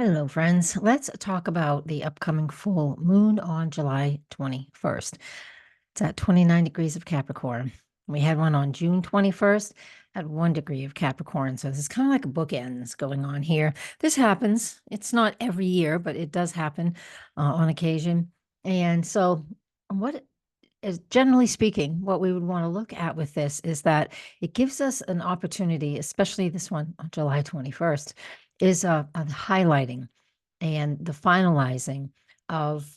Hello, friends. Let's talk about the upcoming full moon on July 21st. It's at 29 degrees of Capricorn. We had one on June 21st at 1 degree of Capricorn. So this is kind of like a bookends going on here. This happens. It's not every year, but it does happen on occasion. And so what is, generally speaking, what we would want to look at with this is that it gives us an opportunity, especially this one on July 21st, is a highlighting and the finalizing of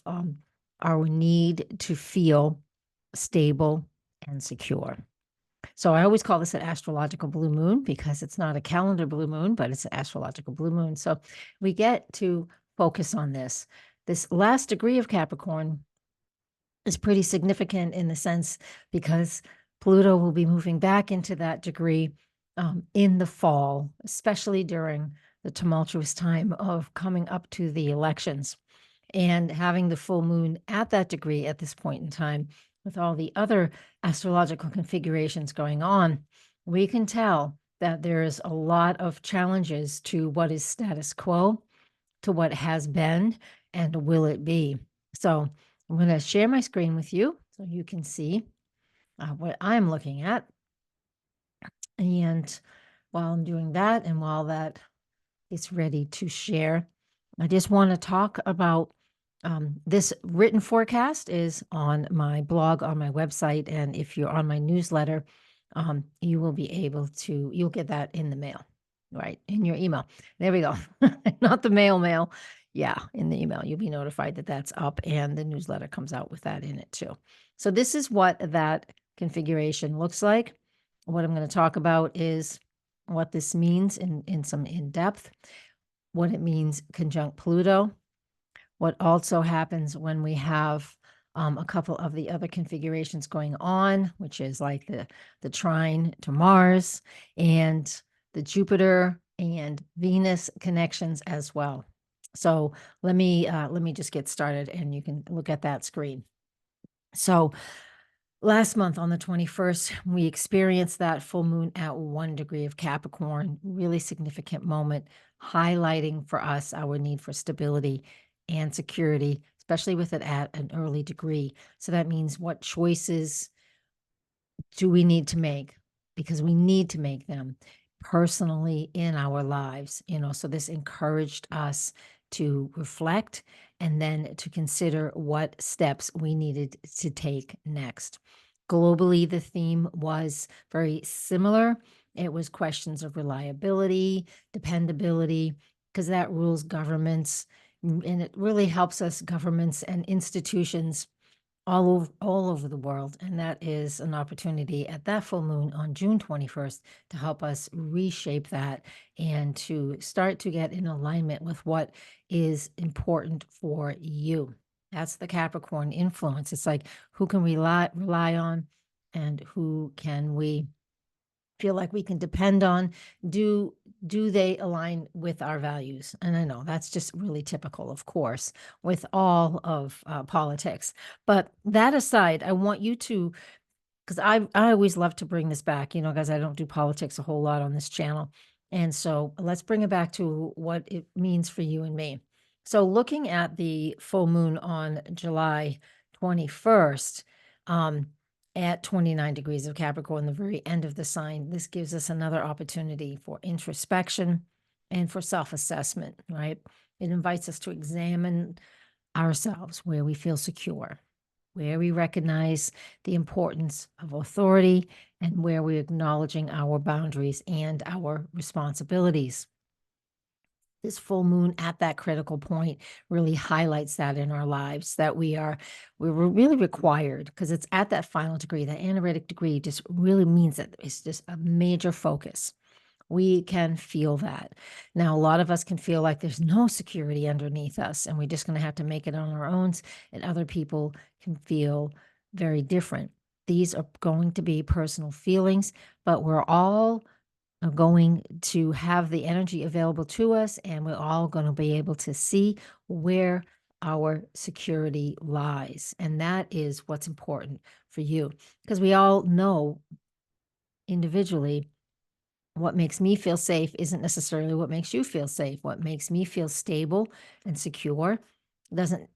our need to feel stable and secure. So I always call this an astrological blue moon because it's not a calendar blue moon, but it's an astrological blue moon. So we get to focus on this. This last degree of Capricorn is pretty significant in the sense because Pluto will be moving back into that degree in the fall, especially during the tumultuous time of coming up to the elections and having the full moon at that degree at this point in time with all the other astrological configurations going on, we can tell that there's a lot of challenges to what is status quo, to what has been, and will it be. So I'm going to share my screen with you so you can see what I'm looking at. And while I'm doing that, and while that is ready to share, I just want to talk about this written forecast is on my blog, on my website. And if you're on my newsletter, you will be able to, you'll get that in the mail, right? In your email. There we go. Not the mail. Yeah, in the email. You'll be notified that that's up and the newsletter comes out with that in it too. So this is what that configuration looks like. What I'm going to talk about is what this means in some in depth, what it means conjunct Pluto, what also happens when we have a couple of the other configurations going on, which is like the trine to Mars and the Jupiter and Venus connections as well. So let me just get started and you can look at that screen. So last month on the 21st, we experienced that full moon at 1 degree of Capricorn, really significant moment, highlighting for us our need for stability and security, especially with it at an early degree. So that means what choices do we need to make? Because we need to make them personally in our lives, so this encouraged us to reflect and then to consider what steps we needed to take next. Globally, the theme was very similar. It was questions of reliability, dependability, because that rules governments, and it really helps us, governments and institutions all over the world. And that is an opportunity at that full moon on June 21st to help us reshape that and to start to get in alignment with what is important for you. That's the Capricorn influence. It's like, who can we rely on and who can we feel like we can depend on? Do they align with our values? And I know that's just really typical, of course, with all of politics. But that aside, I want you to, because I always love to bring this back, guys, I don't do politics a whole lot on this channel. And so let's bring it back to what it means for you and me. So looking at the full moon on July 21st, at 29 degrees of Capricorn, the very end of the sign, this gives us another opportunity for introspection and for self-assessment, right? It invites us to examine ourselves, where we feel secure, where we recognize the importance of authority, and where we're acknowledging our boundaries and our responsibilities. This full moon at that critical point really highlights that in our lives, that we're really required, because it's at that final degree. That anaretic degree just really means that it's just a major focus. We can feel that. Now, a lot of us can feel like there's no security underneath us and we're just going to have to make it on our own, and other people can feel very different. These are going to be personal feelings, but we're all are going to have the energy available to us, and we're all going to be able to see where our security lies. And that is what's important for you, because we all know individually what makes me feel safe isn't necessarily what makes you feel safe. What makes me feel stable and secure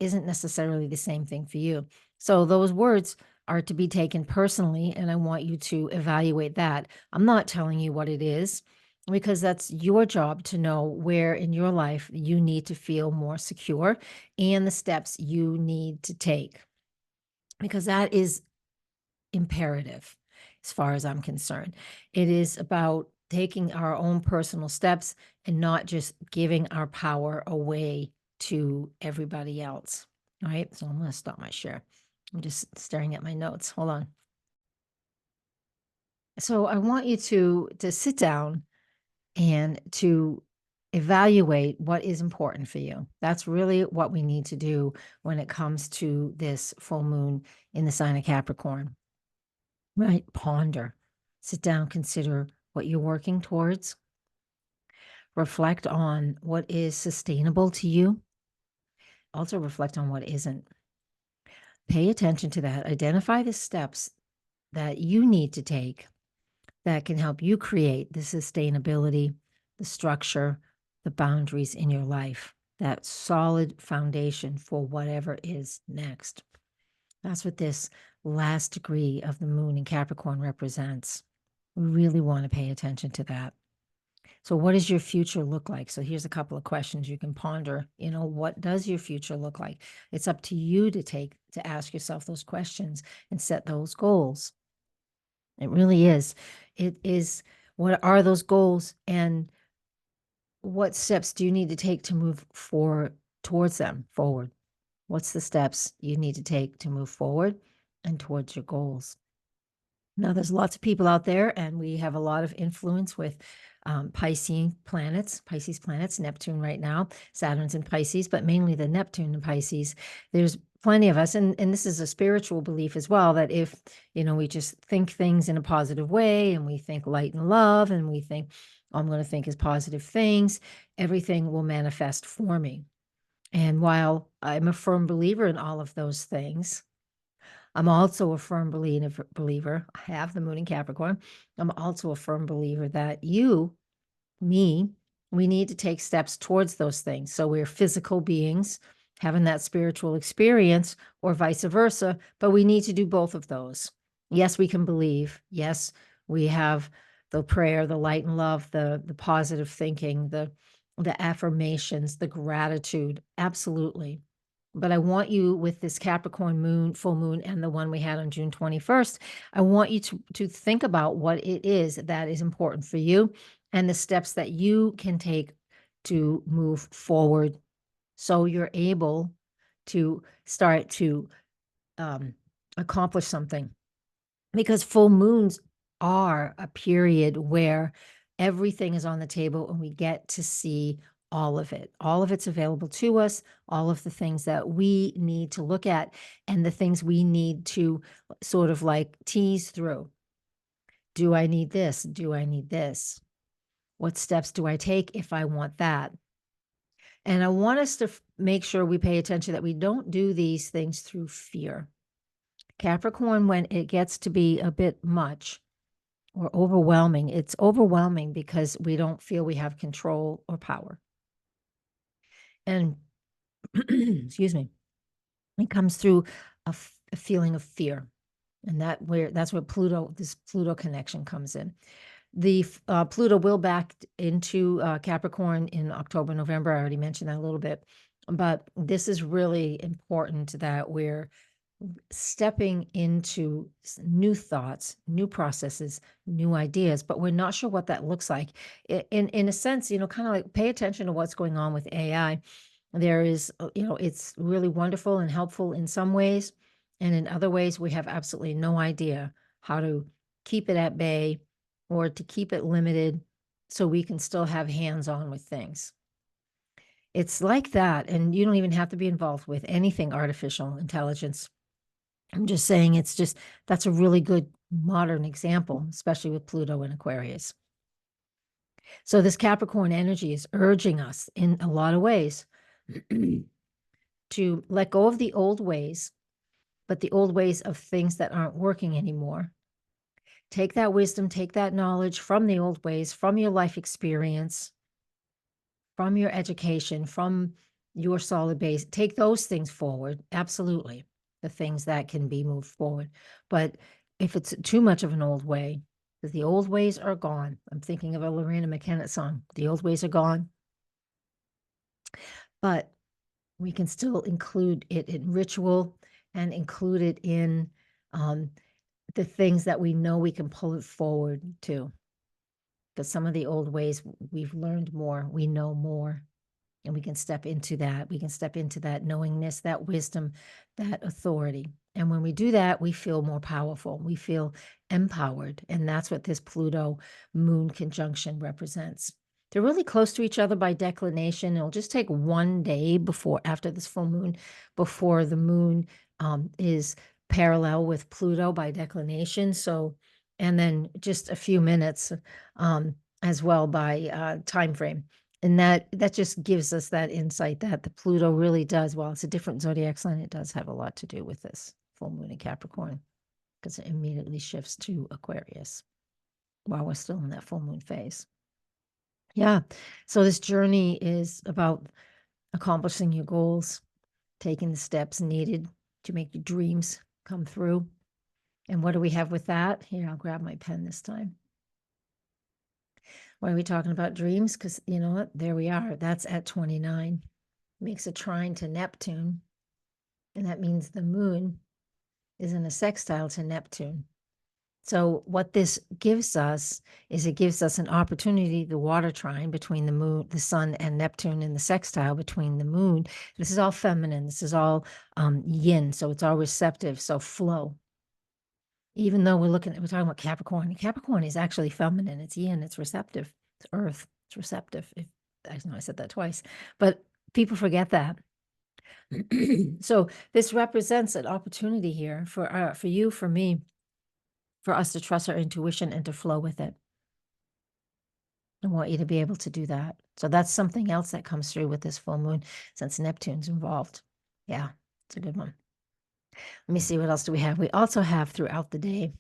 isn't necessarily the same thing for you. So those words are to be taken personally, and I want you to evaluate that. I'm not telling you what it is because that's your job to know where in your life you need to feel more secure and the steps you need to take, because that is imperative as far as I'm concerned. It is about taking our own personal steps and not just giving our power away to everybody else. All right. So I'm going to stop my share. I'm just staring at my notes. Hold on. So I want you to sit down and to evaluate what is important for you. That's really what we need to do when it comes to this full moon in the sign of Capricorn. Right. Ponder. Sit down, consider what you're working towards. Reflect on what is sustainable to you. Also reflect on what isn't. Pay attention to that. Identify the steps that you need to take that can help you create the sustainability, the structure, the boundaries in your life, that solid foundation for whatever is next. That's what this last degree of the moon in Capricorn represents. We really want to pay attention to that. So what does your future look like? So here's a couple of questions you can ponder. What does your future look like? It's up to you to ask yourself those questions and set those goals. It really is. It is, what are those goals and what steps do you need to take to move towards them forward? What's the steps you need to take to move forward and towards your goals? Now, there's lots of people out there, and we have a lot of influence with Pisces planets, Neptune right now, Saturn's in Pisces, but mainly the Neptune in Pisces. There's plenty of us, and this is a spiritual belief as well, that if, we just think things in a positive way, and we think light and love, and we think, I'm going to think as positive things, everything will manifest for me. And while I'm a firm believer in all of those things, I'm also a firm believer. I have the moon in Capricorn. I'm also a firm believer that we need to take steps towards those things. So we're physical beings having that spiritual experience, or vice versa, but we need to do both of those. Yes, we can believe. Yes, we have the prayer, the light and love, the positive thinking, the affirmations, the gratitude. Absolutely. But I want you, with this Capricorn moon, full moon, and the one we had on June 21st, I want you to think about what it is that is important for you and the steps that you can take to move forward so you're able to start to accomplish something. Because full moons are a period where everything is on the table and we get to see all of it. All of it's available to us, all of the things that we need to look at and the things we need to sort of like tease through. Do I need this? Do I need this? What steps do I take if I want that? And I want us to make sure we pay attention that we don't do these things through fear. Capricorn, when it gets to be a bit much or overwhelming, it's overwhelming because we don't feel we have control or power. And excuse me, it comes through a feeling of fear. And that's where this Pluto connection comes in. The Pluto will back into Capricorn in October, November. I already mentioned that a little bit, but this is really important that we're stepping into new thoughts, new processes, new ideas, but we're not sure what that looks like. In a sense, kind of like pay attention to what's going on with AI. There is, it's really wonderful and helpful in some ways, and in other ways, we have absolutely no idea how to keep it at bay or to keep it limited so we can still have hands-on with things. It's like that, and you don't even have to be involved with anything artificial intelligence. I'm just saying that's a really good modern example, especially with Pluto and Aquarius. So this Capricorn energy is urging us in a lot of ways to let go of the old ways, but the old ways of things that aren't working anymore, Take that wisdom, take that knowledge from the old ways, from your life experience, from your education, from your solid base. Take those things forward. Absolutely. The things that can be moved forward. But if it's too much of an old way, because the old ways are gone. I'm thinking of a Lorena McKenna song. The old ways are gone. But we can still include it in ritual and include it in the things that we know we can pull it forward to. Because some of the old ways, we've learned more, we know more, and we can step into that. We can step into that knowingness, that wisdom, that authority. And when we do that, we feel more powerful. We feel empowered. And that's what this Pluto moon conjunction represents. They're really close to each other by declination. It'll just take one day after this full moon, before the moon is parallel with Pluto by declination. So, and then just a few minutes as well by time frame. And that just gives us that insight that the Pluto really does, while it's a different zodiac sign, it does have a lot to do with this full moon in Capricorn, because it immediately shifts to Aquarius while we're still in that full moon phase. Yeah. So this journey is about accomplishing your goals, taking the steps needed to make your dreams come through. And what do we have with that? Here, I'll grab my pen this time. Why are we talking about dreams? Because you know what? There we are. That's at 29. Makes a trine to Neptune. And that means the moon is in a sextile to Neptune. So what this gives us is it gives us an opportunity, the water trine between the moon, the sun, and Neptune, in the sextile between the moon. This is all feminine. This is all yin. So it's all receptive. So flow. Even though we're talking about Capricorn. Capricorn is actually feminine. It's yin. It's receptive. It's earth. It's receptive. I know I said that twice, but people forget that. So this represents an opportunity here for you, for me, for us to trust our intuition and to flow with it. I want you to be able to do that. So that's something else that comes through with this full moon, since Neptune's involved. Yeah, it's a good one. Let me see, what else do we have? We also have throughout the day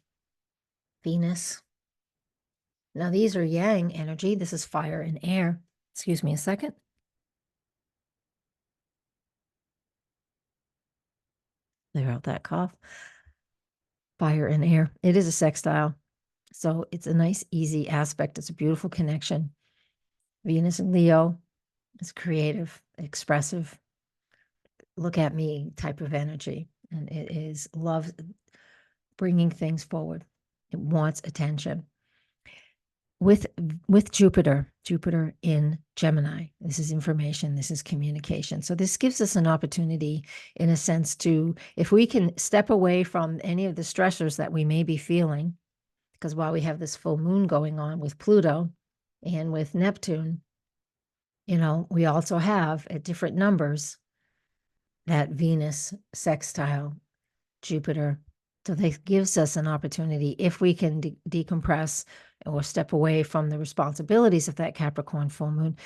Venus. Now these are yang energy. This is fire and air. Excuse me a second. Clear out that cough. Fire and air. It is a sextile. So it's a nice, easy aspect. It's a beautiful connection. Venus and Leo is creative, expressive, look at me type of energy. And it is love bringing things forward. It wants attention. With Jupiter in Gemini, this is information, this is communication. So this gives us an opportunity, in a sense, to, if we can step away from any of the stressors that we may be feeling, because while we have this full moon going on with Pluto and with Neptune, you know, we also have at different numbers that Venus sextile Jupiter. So that gives us an opportunity, if we can decompress or step away from the responsibilities of that Capricorn full moon,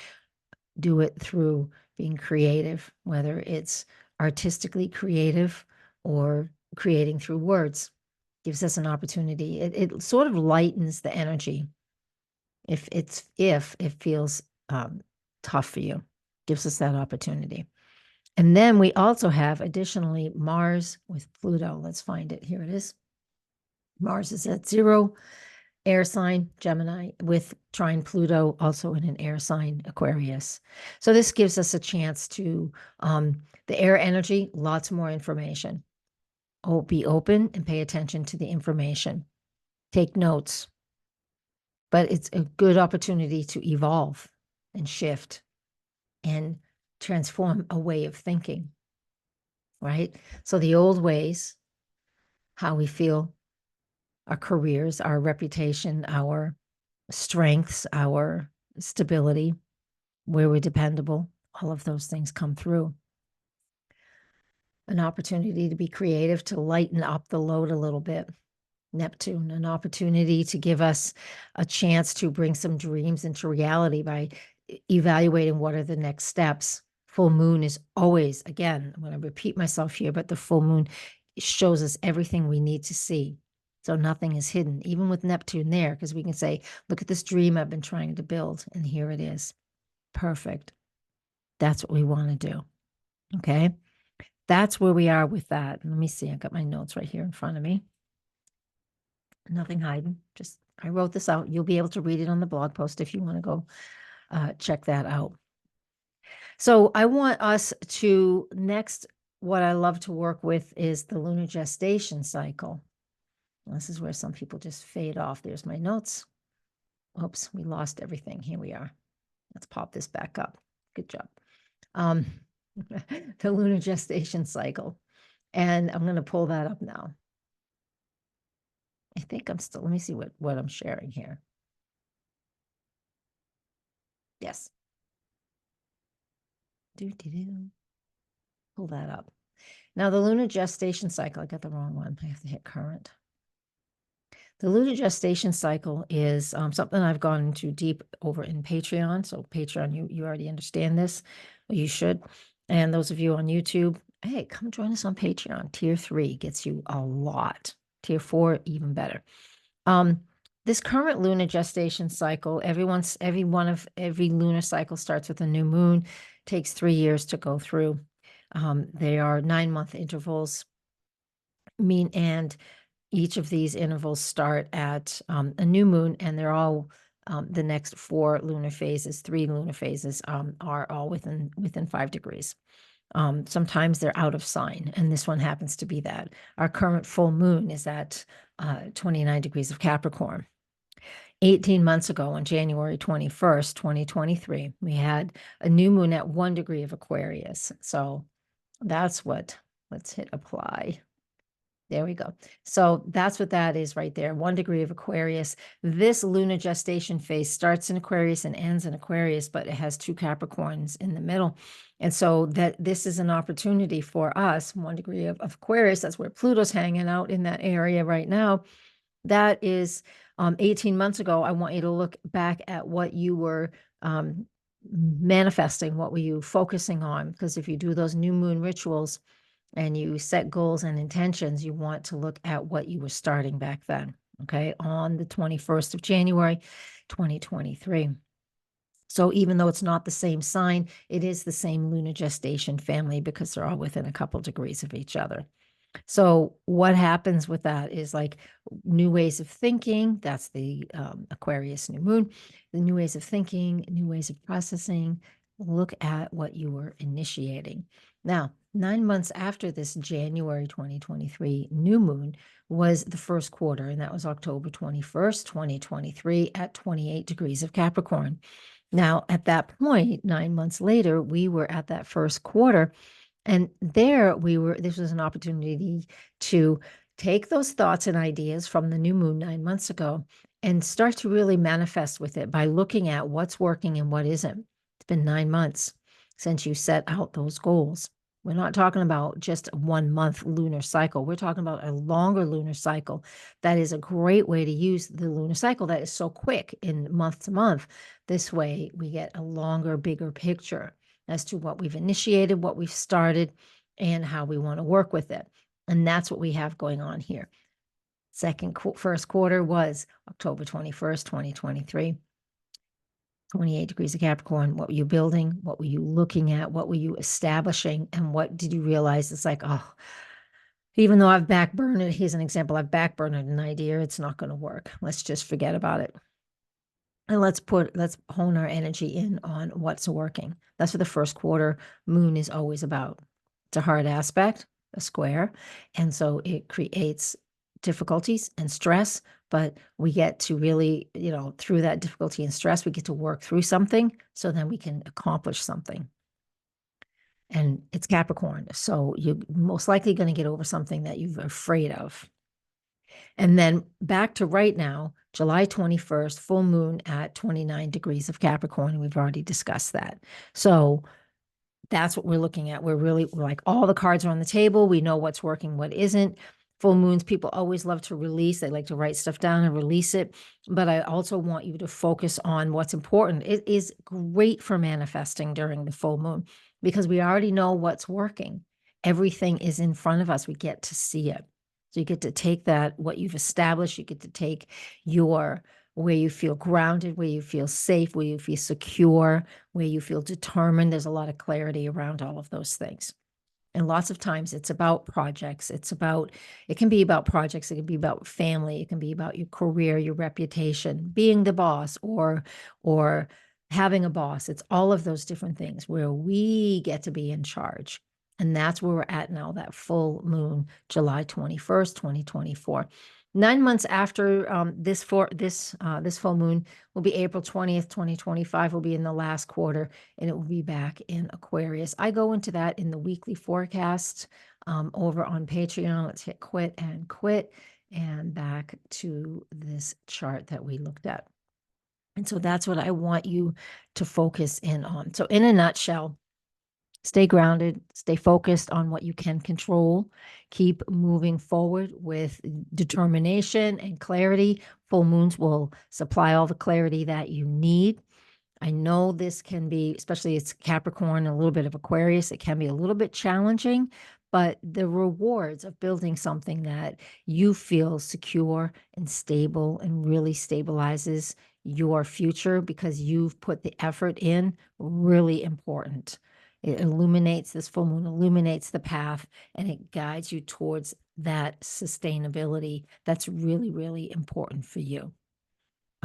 do it through being creative, whether it's artistically creative or creating through words. Gives us an opportunity. It sort of lightens the energy if it feels tough for you. Gives us that opportunity. And then we also have, additionally, Mars with Pluto. Let's find it. Here it is. Mars is at 0, air sign, Gemini, with trine Pluto, also in an air sign, Aquarius. So this gives us a chance to, the air energy, lots more information. Oh, be open and pay attention to the information. Take notes. But it's a good opportunity to evolve and shift and transform a way of thinking, right? So the old ways, how we feel, our careers, our reputation, our strengths, our stability, where we're dependable, all of those things come through. An opportunity to be creative, to lighten up the load a little bit. Neptune, an opportunity to give us a chance to bring some dreams into reality by evaluating what are the next steps. Full moon is always, again, I'm going to repeat myself here, but the full moon shows us everything we need to see. So nothing is hidden, even with Neptune there, because we can say, look at this dream I've been trying to build, and here it is. Perfect. That's what we want to do. Okay. That's where we are with that. Let me see. I got my notes right here in front of me. Nothing hiding. Just, I wrote this out. You'll be able to read it on the blog post if you want to go check that out. So I want us to next, what I love to work with is the lunar gestation cycle. This is where some people just fade off. There's my notes. Oops, we lost everything. Here we are. Let's pop this back up. Good job. The lunar gestation cycle. And I'm going to pull that up now. I think I'm still, let me see what I'm sharing here. Yes. Pull that up. Now, the lunar gestation cycle, I got the wrong one. I have to hit current. The lunar gestation cycle is something I've gone into deep over in Patreon. So Patreon, you already understand this. Well, you should. And those of you on YouTube, hey, come join us on Patreon. Tier 3 gets you a lot. Tier 4, even better. This current lunar gestation cycle, every lunar cycle starts with a new moon, takes 3 years to go through. They are 9-month intervals, and each of these intervals start at a new moon, and they're all the next 4 lunar phases, 3 lunar phases are all within 5 degrees. Sometimes they're out of sign, and this one happens to be that. Our current full moon is at 29 degrees of Capricorn. 18 months ago, on January 21st, 2023, we had a new moon at 1 degree of Aquarius. So that's what, let's hit apply. There we go. So that's what that is right there. 1 degree of Aquarius. This lunar gestation phase starts in Aquarius and ends in Aquarius, but it has 2 Capricorns in the middle. And so that this is an opportunity for us, 1 degree of Aquarius. That's where Pluto's hanging out in that area right now. That is 18 months ago. I want you to look back at what you were manifesting. What were you focusing on? Because if you do those new moon rituals and you set goals and intentions, you want to look at what you were starting back then, okay, on the 21st of January, 2023. So even though it's not the same sign, it is the same lunar gestation family because they're all within a couple degrees of each other. So what happens with that is like new ways of thinking. That's the Aquarius new moon, the new ways of thinking, new ways of processing. Look at what you were initiating. Now, 9 months after this January 2023 new moon was the first quarter, and that was October 21st, 2023 at 28 degrees of Capricorn. Now, at that point, 9 months later, we were at that first quarter. And there this was an opportunity to take those thoughts and ideas from the new moon 9 months ago and start to really manifest with it by looking at what's working and what isn't. It's been 9 months since you set out those goals. We're not talking about just a 1-month lunar cycle. We're talking about a longer lunar cycle. That is a great way to use the lunar cycle that is so quick in month to month. This way we get a longer, bigger picture as to what we've initiated, what we've started, and how we want to work with it. And that's what we have going on here. First quarter was October 21st, 2023. 28 degrees of Capricorn. What were you building? What were you looking at? What were you establishing? And what did you realize? It's like, oh, even though I've backburned it, here's an example. I've backburned an idea. It's not going to work. Let's just forget about it. And let's hone our energy in on what's working. That's what the first quarter moon is always about. It's a hard aspect, a square. And so it creates difficulties and stress, but we get to really, through that difficulty and stress, we get to work through something so then we can accomplish something. And it's Capricorn. So you're most likely going to get over something that you're afraid of. And then back to right now, July 21st, full moon at 29 degrees of Capricorn. We've already discussed that. So that's what we're looking at. We're like, all the cards are on the table. We know what's working, what isn't. Full moons, people always love to release. They like to write stuff down and release it. But I also want you to focus on what's important. It is great for manifesting during the full moon because we already know what's working. Everything is in front of us. We get to see it. So you get to take that, what you've established, you get to take your where you feel grounded, where you feel safe, where you feel secure, where you feel determined. There's a lot of clarity around all of those things. And lots of times it's about projects. It can be about projects. It can be about family. It can be about your career, your reputation, being the boss or having a boss. It's all of those different things where we get to be in charge. And that's where we're at now, that full moon, July 21st, 2024. 9 months after this full moon will be April 20th, 2025, will be in the last quarter, and it will be back in Aquarius. I go into that in the weekly forecast over on Patreon. Let's hit quit and back to this chart that we looked at. And so that's what I want you to focus in on. So in a nutshell, stay grounded, stay focused on what you can control, keep moving forward with determination and clarity. Full moons will supply all the clarity that you need. I know this can be, especially it's Capricorn, a little bit of Aquarius, it can be a little bit challenging, but the rewards of building something that you feel secure and stable and really stabilizes your future because you've put the effort in, really important. It illuminates, this full moon illuminates the path and it guides you towards that sustainability that's really, really important for you.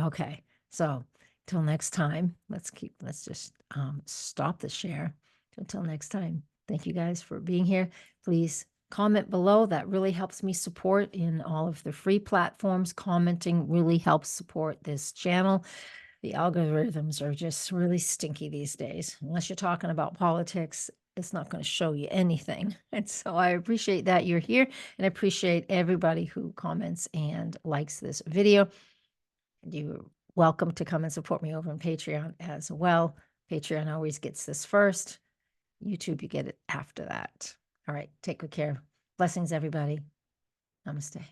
Okay, so till next time, let's just stop the share. Until next time, thank you guys for being here. Please comment below. That really helps me support in all of the free platforms. Commenting really helps support this channel. The algorithms are just really stinky these days. Unless you're talking about politics, it's not going to show you anything. And so I appreciate that you're here, and I appreciate everybody who comments and likes this video. You're welcome to come and support me over on Patreon as well. Patreon always gets this first. YouTube, you get it after that. All right, take good care. Blessings, everybody. Namaste.